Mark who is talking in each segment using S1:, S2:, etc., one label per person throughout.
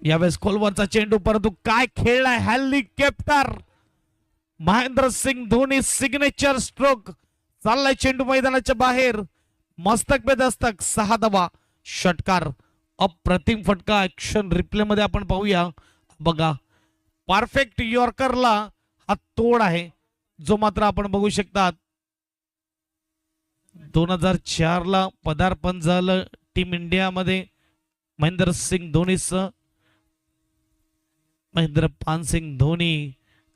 S1: यावेळेस खोलवरचा चेंडू, परंतु काय खेळलाय helicopter. Mahendra Singh Dhoni signature stroke. चाललाय चेंडू मैदानाच्या बाहेर, मस्तक पे दस्तक, 6 धावा, षटकार. अप्रतिम फटका. ऍक्शन रिप्ले मध्ये आपण पाहूया. बघा, परफेक्ट यॉर्करला हा तोड आहे, जो मात्र आपण बघू शकतात 2004 ला पदार्पण झालं टीम इंडियामध्ये महेंद्रसिंग धोनीचं. महेंद्रसिंग धोनी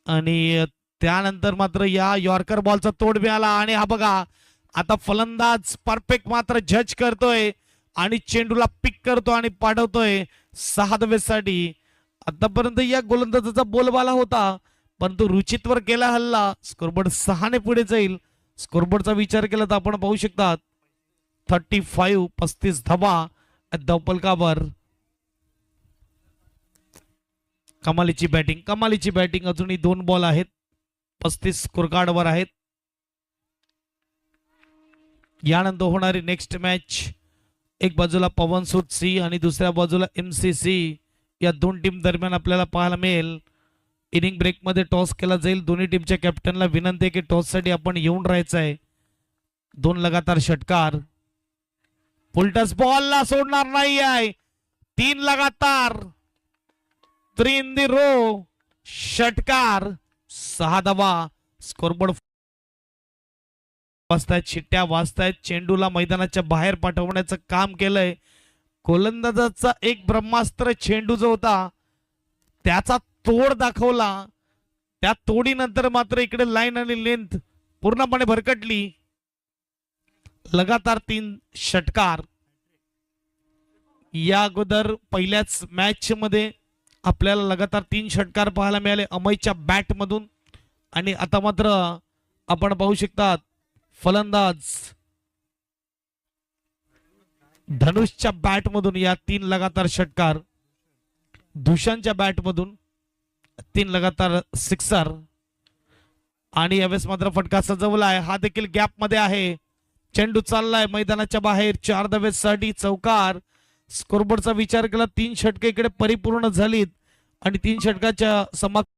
S1: आणि त्यानंतर मात्र या यॉर्कर बॉलचा तोड मिळाला. आणि हा बघा, आता फलंदाज परफेक्ट मात्र जज करतोय आणि चेंडूला पिक करतो आणि पाठवतोय 6 धावेसाठी. आतापर्यंत या गोलंदाजाचा बोलबाला होता, परंतु रुचितवर केला हल्ला. स्कोरबोर्ड 6 ने पुढे जाईल. स्कोरबोर्डचा विचार केला तर आपण पाहू शकतात 35 धावा धावफलकावर. कमालीची बॅटिंग. अजूनही 2 बॉल आहेत, 35 स्कोर कार्डवर आहेत. यानंतर होणारी नेक्स्ट मॅच, एक बाजूला पवन सूद सी आणि दुसऱ्या बाजूला MCC, या 2 टीम दरम्यान आपल्याला पाहायला मिळेल. इनिंग ब्रेक मध्ये टॉस केला जाईल. दोन्ही टीमच्या कॅप्टनला विनंती आहे की टॉस साठी आपण येऊन राहायचं आहे. 2 लगातार षटकार. फुलटस बॉलला सोडणार नाही आहे. 3 लगातार, 3 इन दी रो, षटकार, 6 धावा. स्कोरबोर्ड वाजतायत, शिट्ट्या वाजतायत. चेंडूला मैदानाच्या बाहेर पाठवण्याचं काम केलंय. गोलंदाजाचा एक ब्रह्मास्त्र चेंडू जो होता त्याचा तोड दाखवला. त्या तोडीनंतर मात्र इकडे लाईन आणि लेंथ पूर्णपणे भरकटली. लगातार 3 षटकार. या अगोदर पहिल्याच मॅच मध्ये आपल्याला लगातार 3 षटकार पाहायला मिळाले अमयच्या बॅट मधून. आणि आता मात्र आपण पाहू शकतात फलंदाज धनुषच्या बॅट मधून या 3 लगातार षटकार. धुषणच्या बॅट मधून 3 लगातार सिक्सर. आणि यावेळेस मात्र फटका सजवलाय, हा देखील गॅप मध्ये आहे. चेंडू चाललाय मैदानाच्या बाहेर, 4 धावेसाठी चौकार. स्कोरबोर्डचा विचार केला 3 षटके इकडे परिपूर्ण झालीत आणि 3 षटकाच्या समाप्त